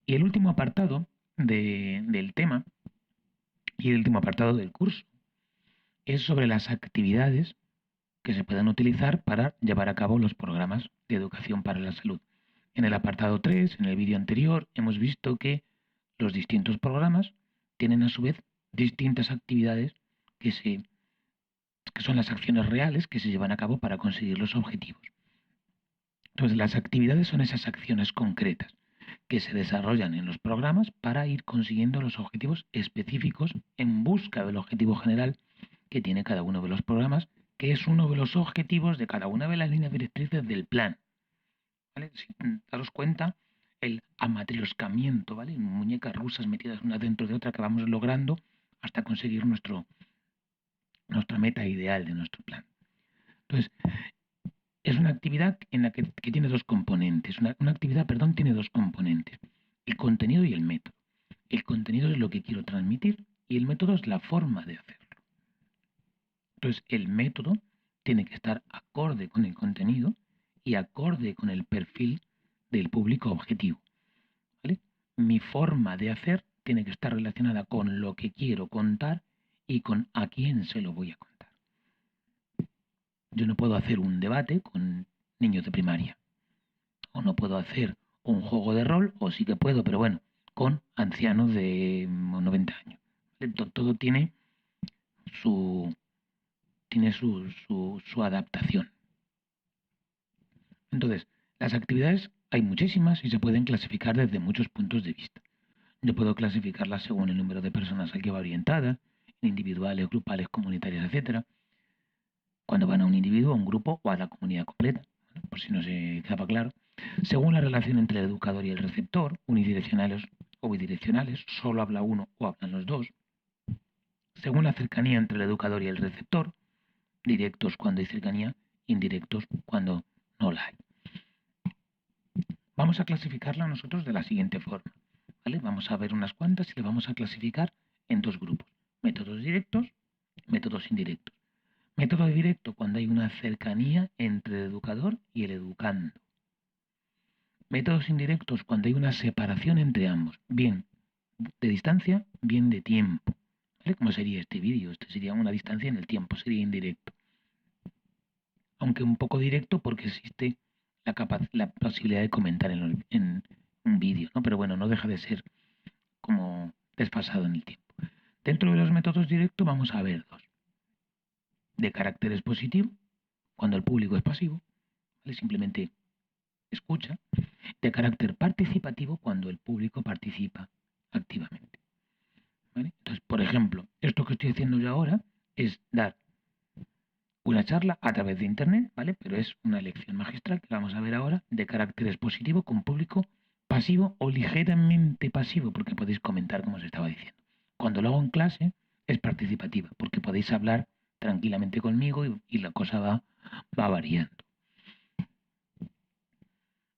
Y el último apartado del tema y el último apartado del curso es sobre las actividades que se pueden utilizar para llevar a cabo los programas de educación para la salud. En el apartado 3, en el vídeo anterior, hemos visto que los distintos programas tienen a su vez distintas actividades que, que son las acciones reales que se llevan a cabo para conseguir los objetivos. Entonces, las actividades son esas acciones concretas que se desarrollan en los programas para ir consiguiendo los objetivos específicos en busca del objetivo general que tiene cada uno de los programas, que es uno de los objetivos de cada una de las líneas directrices del plan. ¿Vale? Si daros cuenta, el amatrioscamiento, ¿vale? Muñecas rusas metidas una dentro de otra que vamos logrando hasta conseguir nuestra meta ideal de nuestro plan. Entonces, es una actividad en la que tiene dos componentes. Una actividad, perdón, tiene dos componentes. El contenido y el método. El contenido es lo que quiero transmitir y el método es la forma de hacerlo. Entonces, el método tiene que estar acorde con el contenido y acorde con el perfil del público objetivo. ¿Vale? Mi forma de hacer tiene que estar relacionada con lo que quiero contar y con a quién se lo voy a contar. Yo no puedo hacer un debate con niños de primaria, o no puedo hacer un juego de rol, o sí que puedo, pero bueno, con ancianos de 90 años. Todo tiene su adaptación. Entonces, las actividades hay muchísimas y se pueden clasificar desde muchos puntos de vista. Yo puedo clasificarlas según el número de personas al que va orientada, individuales, grupales, comunitarias, etc. Cuando van a un individuo, a un grupo o a la comunidad completa, ¿vale? Por si no se quedaba claro. Según la relación entre el educador y el receptor, unidireccionales o bidireccionales, solo habla uno o hablan los dos. Según la cercanía entre el educador y el receptor, directos cuando hay cercanía, indirectos cuando no la hay. Vamos a clasificarla nosotros de la siguiente forma. ¿Vale? Vamos a ver unas cuantas y le vamos a clasificar en dos grupos. Métodos directos, métodos indirectos. Método directo cuando hay una cercanía entre el educador y el educando. Métodos indirectos cuando hay una separación entre ambos, bien de distancia, bien de tiempo. ¿Vale? ¿Cómo sería este vídeo? Este sería una distancia en el tiempo, sería indirecto. Aunque un poco directo porque existe la posibilidad de comentar en un vídeo, ¿no? Pero bueno, no deja de ser como desfasado en el tiempo. Dentro de los métodos directos vamos a ver dos. De carácter expositivo, cuando el público es pasivo, ¿vale? Simplemente escucha. De carácter participativo, cuando el público participa activamente. ¿Vale? Entonces, por ejemplo, esto que estoy haciendo yo ahora es dar una charla a través de internet, ¿vale? Pero es una lección magistral que vamos a ver ahora de carácter expositivo con público pasivo o ligeramente pasivo, porque podéis comentar como os estaba diciendo. Cuando lo hago en clase es participativa, porque podéis hablar tranquilamente conmigo y la cosa va variando.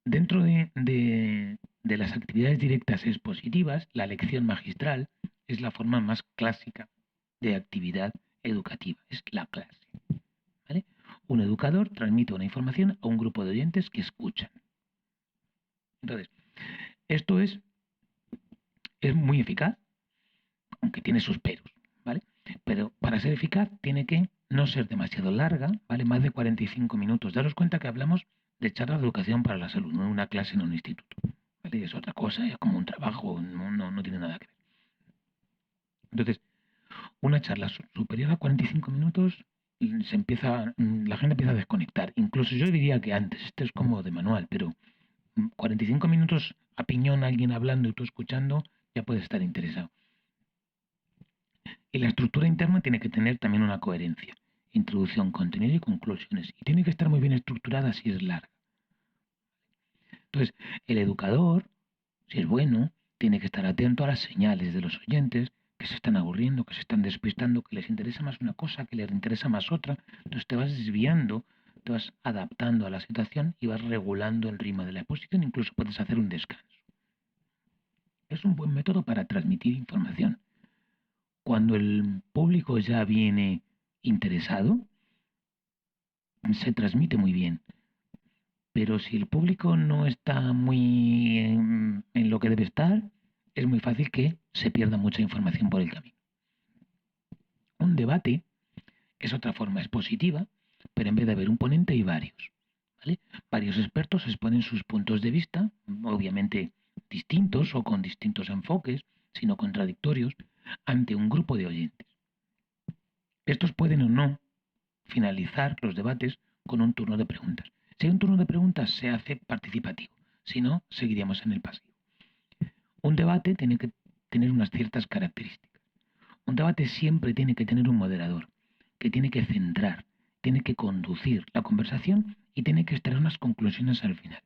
Dentro de las actividades directas expositivas, la lección magistral es la forma más clásica de actividad educativa, es la clase. ¿Vale? Un educador transmite una información a un grupo de oyentes que escuchan. Entonces, esto es muy eficaz, aunque tiene sus peros, ¿vale? Pero para ser eficaz tiene que no ser demasiado larga, ¿vale? Más de 45 minutos. Daros cuenta que hablamos de charlas de educación para la salud, no una clase en un instituto, ¿vale? Es otra cosa, es como un trabajo, no tiene nada que ver. Entonces, una charla superior a 45 minutos la gente empieza a desconectar. Incluso yo diría que antes, esto es como de manual, pero 45 minutos a piñón alguien hablando y tú escuchando, ya puedes estar interesado. Y la estructura interna tiene que tener también una coherencia. Introducción, contenido y conclusiones. Y tiene que estar muy bien estructurada si es larga. Entonces, el educador, si es bueno, tiene que estar atento a las señales de los oyentes que se están aburriendo, que se están despistando, que les interesa más una cosa, que les interesa más otra. Entonces te vas desviando, te vas adaptando a la situación y vas regulando el ritmo de la exposición. Incluso puedes hacer un descanso. Es un buen método para transmitir información. Cuando el público ya viene interesado, se transmite muy bien. Pero si el público no está muy en lo que debe estar, es muy fácil que se pierda mucha información por el camino. Un debate es otra forma expositiva, pero en vez de haber un ponente hay varios. ¿Vale? Varios expertos exponen sus puntos de vista, obviamente distintos o con distintos enfoques, sino contradictorios, ante un grupo de oyentes. Estos pueden o no finalizar los debates con un turno de preguntas. Si hay un turno de preguntas, se hace participativo. Si no, seguiríamos en el pasivo. Un debate tiene que tener unas ciertas características. Un debate siempre tiene que tener un moderador, que tiene que centrar, tiene que conducir la conversación y tiene que extraer unas conclusiones al final.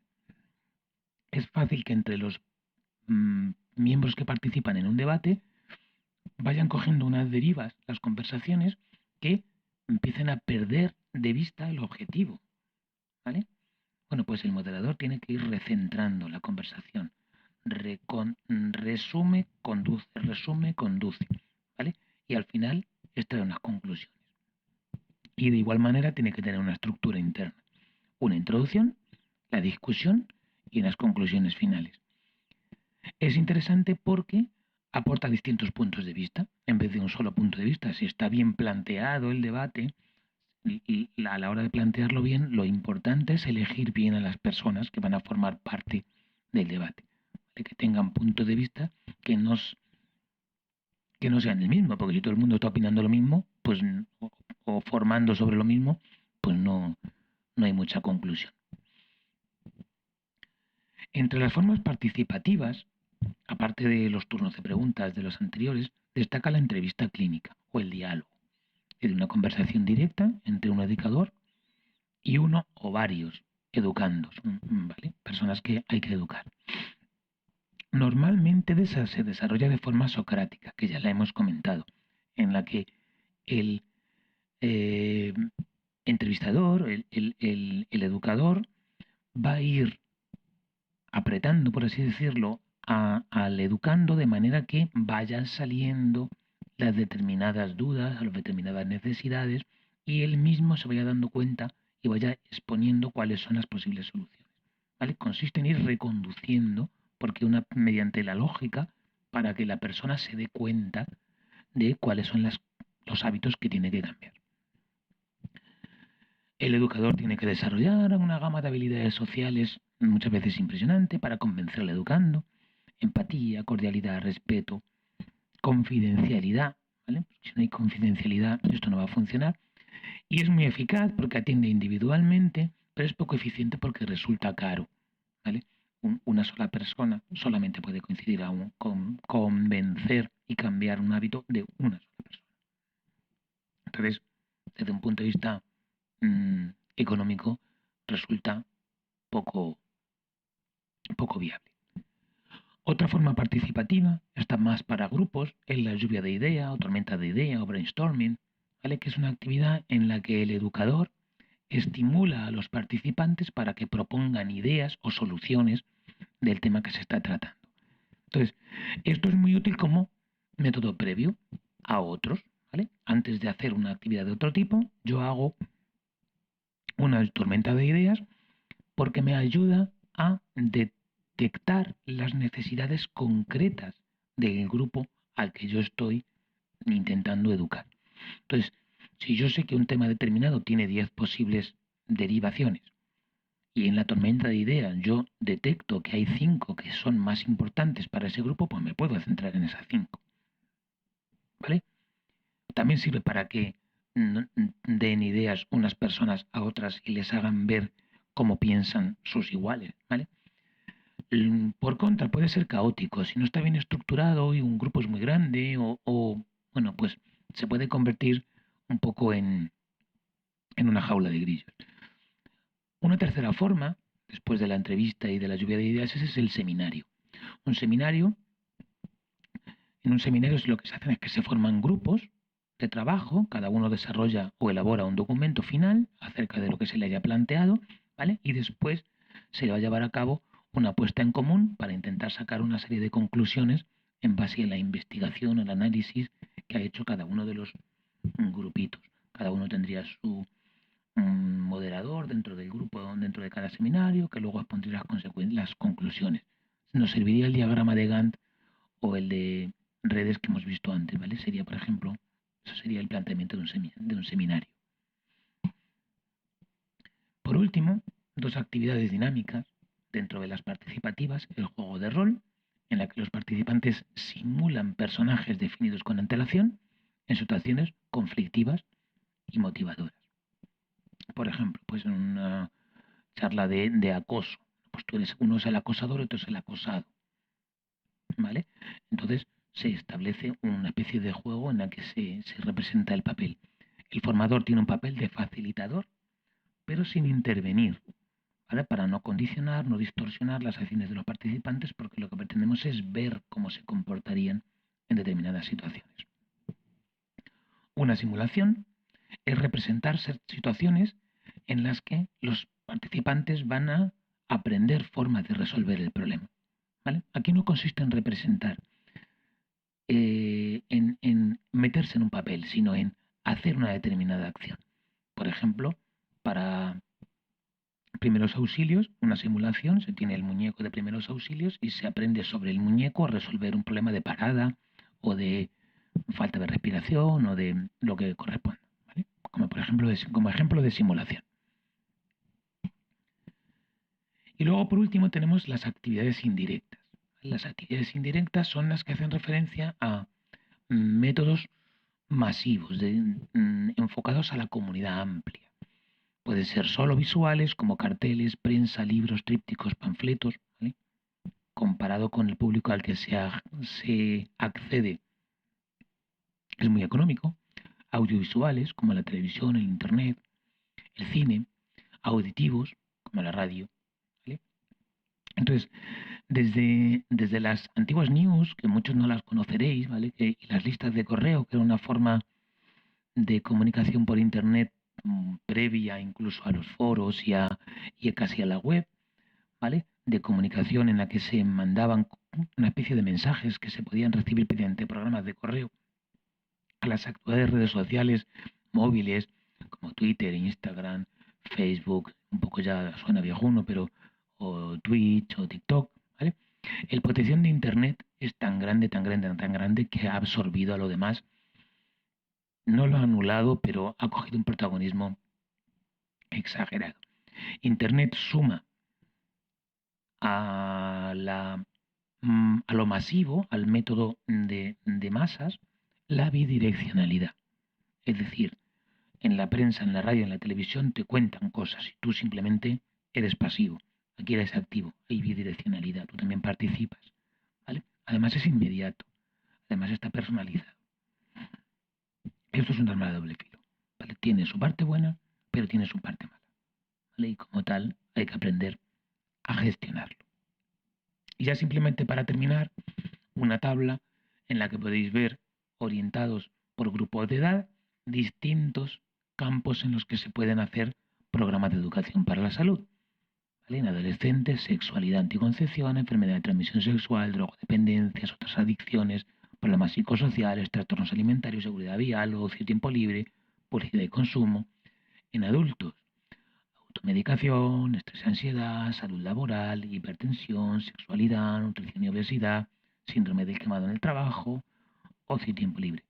Es fácil que entre los miembros que participan en un debate vayan cogiendo unas derivas las conversaciones que empiecen a perder de vista el objetivo. ¿Vale? Bueno, pues el moderador tiene que ir recentrando la conversación. Resume, conduce, ¿vale? Y al final extrae unas conclusiones. Y de igual manera tiene que tener una estructura interna. Una introducción, la discusión y unas conclusiones finales. Es interesante porque aporta distintos puntos de vista, en vez de un solo punto de vista. Si está bien planteado el debate, y a la hora de plantearlo bien, lo importante es elegir bien a las personas que van a formar parte del debate, ¿vale? Que tengan puntos de vista que no, que no sean el mismo, porque si todo el mundo está opinando lo mismo, pues o formando sobre lo mismo, pues no hay mucha conclusión. Entre las formas participativas, aparte de los turnos de preguntas de los anteriores, destaca la entrevista clínica o el diálogo. Es una conversación directa entre un educador y uno o varios educandos, ¿vale? Personas que hay que educar. Normalmente se desarrolla de forma socrática, que ya la hemos comentado, en la que el entrevistador, el educador, va a ir apretando, por así decirlo, al educando de manera que vayan saliendo las determinadas dudas, las determinadas necesidades, y él mismo se vaya dando cuenta y vaya exponiendo cuáles son las posibles soluciones. ¿Vale? Consiste en ir reconduciendo, porque mediante la lógica, para que la persona se dé cuenta de cuáles son los hábitos que tiene que cambiar. El educador tiene que desarrollar una gama de habilidades sociales muchas veces impresionante para convencer al educando. Empatía, cordialidad, respeto, confidencialidad. ¿Vale? Si no hay confidencialidad, esto no va a funcionar. Y es muy eficaz porque atiende individualmente, pero es poco eficiente porque resulta caro. ¿Vale? Una sola persona solamente puede coincidir con convencer y cambiar un hábito de una sola persona. Entonces, desde un punto de vista económico, resulta poco viable. Otra forma participativa está más para grupos, es la lluvia de idea o tormenta de idea o brainstorming, ¿vale? Que es una actividad en la que el educador estimula a los participantes para que propongan ideas o soluciones del tema que se está tratando. Entonces, esto es muy útil como método previo a otros, ¿vale? Antes de hacer una actividad de otro tipo, yo hago una tormenta de ideas porque me ayuda a detectar las necesidades concretas del grupo al que yo estoy intentando educar. Entonces, si yo sé que un tema determinado tiene 10 posibles derivaciones y en la tormenta de ideas yo detecto que hay 5 que son más importantes para ese grupo, pues me puedo centrar en esas 5. ¿Vale? También sirve para que den ideas unas personas a otras y les hagan ver cómo piensan sus iguales, ¿vale? Por contra, puede ser caótico. Si no está bien estructurado y un grupo es muy grande bueno, pues se puede convertir un poco en una jaula de grillos. Una tercera forma, después de la entrevista y de la lluvia de ideas, ese es el seminario. Un seminario, en un seminario lo que se hacen es que se forman grupos de trabajo, cada uno desarrolla o elabora un documento final acerca de lo que se le haya planteado, ¿vale? Y después se le va a llevar a cabo una puesta en común para intentar sacar una serie de conclusiones en base a la investigación, el análisis que ha hecho cada uno de los grupitos. Cada uno tendría un moderador dentro del grupo, dentro de cada seminario, que luego expondría las conclusiones. Nos serviría el diagrama de Gantt o el de redes que hemos visto antes, ¿vale? Sería, por ejemplo, eso sería el planteamiento de un seminario. Por último, dos actividades dinámicas dentro de las participativas, el juego de rol, en la que los participantes simulan personajes definidos con antelación en situaciones conflictivas y motivadoras. Por ejemplo, pues en una charla de acoso, pues uno es el acosador y otro es el acosado, ¿vale? Entonces se establece una especie de juego en la que se representa el papel. El formador tiene un papel de facilitador, pero sin intervenir, ¿vale? Para no condicionar, no distorsionar las acciones de los participantes, porque lo que pretendemos es ver cómo se comportarían en determinadas situaciones. Una simulación es representar situaciones en las que los participantes van a aprender formas de resolver el problema, ¿vale? Aquí no consiste en representar, en meterse en un papel, sino en hacer una determinada acción. Por ejemplo, para primeros auxilios, una simulación, se tiene el muñeco de primeros auxilios y se aprende sobre el muñeco a resolver un problema de parada o de falta de respiración o de lo que corresponda, ¿vale? Como ejemplo de simulación. Y luego, por último, tenemos las actividades indirectas. Las actividades indirectas son las que hacen referencia a métodos masivos, enfocados a la comunidad amplia. Pueden ser solo visuales, como carteles, prensa, libros, trípticos, panfletos, ¿vale? Comparado con el público al que se accede, es muy económico. Audiovisuales, como la televisión, el internet, el cine. Auditivos, como la radio, ¿vale? Entonces, desde las antiguas news, que muchos no las conoceréis, ¿vale? Y las listas de correo, que era una forma de comunicación por internet previa incluso a los foros y casi a la web, ¿vale? De comunicación en la que se mandaban una especie de mensajes que se podían recibir mediante programas de correo, a las actuales redes sociales móviles como Twitter, Instagram, Facebook, un poco ya suena viejuno, pero o Twitch o TikTok, ¿vale? El potencial de Internet es tan grande, tan grande, tan grande que ha absorbido a lo demás. No lo ha anulado, pero ha cogido un protagonismo exagerado. Internet suma a, a lo masivo, al método de masas, la bidireccionalidad. Es decir, en la prensa, en la radio, en la televisión te cuentan cosas y tú simplemente eres pasivo. Aquí eres activo, hay bidireccionalidad, tú también participas, ¿vale? Además es inmediato, además está personalizado. Esto es un arma de doble filo, ¿vale? Tiene su parte buena, pero tiene su parte mala, ¿vale? Y como tal hay que aprender a gestionarlo. Y ya simplemente para terminar, una tabla en la que podéis ver, orientados por grupos de edad, distintos campos en los que se pueden hacer programas de educación para la salud. ¿Vale? En adolescentes, sexualidad, anticoncepción, enfermedad de transmisión sexual, drogodependencias, otras adicciones, problemas psicosociales, trastornos alimentarios, seguridad vial, ocio y tiempo libre, publicidad y consumo. En adultos, automedicación, estrés y ansiedad, salud laboral, hipertensión, sexualidad, nutrición y obesidad, síndrome del quemado en el trabajo, ocio y tiempo libre.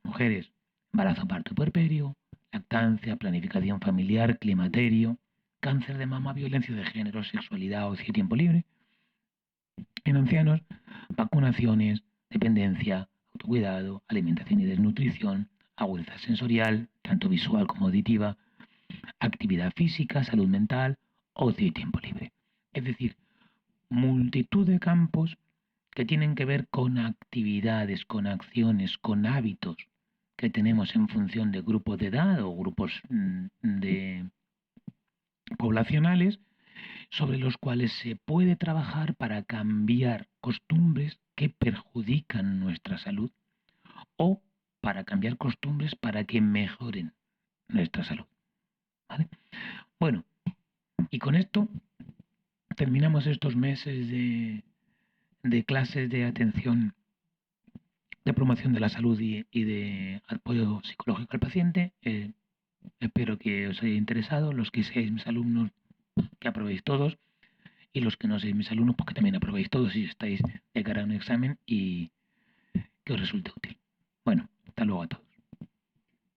Las mujeres, embarazo, parto y puerperio, lactancia, planificación familiar, climaterio, cáncer de mama, violencia de género, sexualidad, ocio y tiempo libre. En ancianos, vacunaciones, dependencia, autocuidado, alimentación y desnutrición, agudeza sensorial, tanto visual como auditiva, actividad física, salud mental, ocio y tiempo libre. Es decir, multitud de campos que tienen que ver con actividades, con acciones, con hábitos que tenemos en función de grupos de edad o grupos de poblacionales, sobre los cuales se puede trabajar para cambiar costumbres que perjudican nuestra salud o para cambiar costumbres para que mejoren nuestra salud. ¿Vale? Bueno, y con esto terminamos estos meses de clases de atención, de promoción de la salud y de apoyo psicológico al paciente. Espero que os haya interesado, los que seáis mis alumnos, que aprobéis todos, y los que no seáis mis alumnos, pues que también aprobéis todos si estáis de cara a un examen y que os resulte útil. Bueno, hasta luego a todos.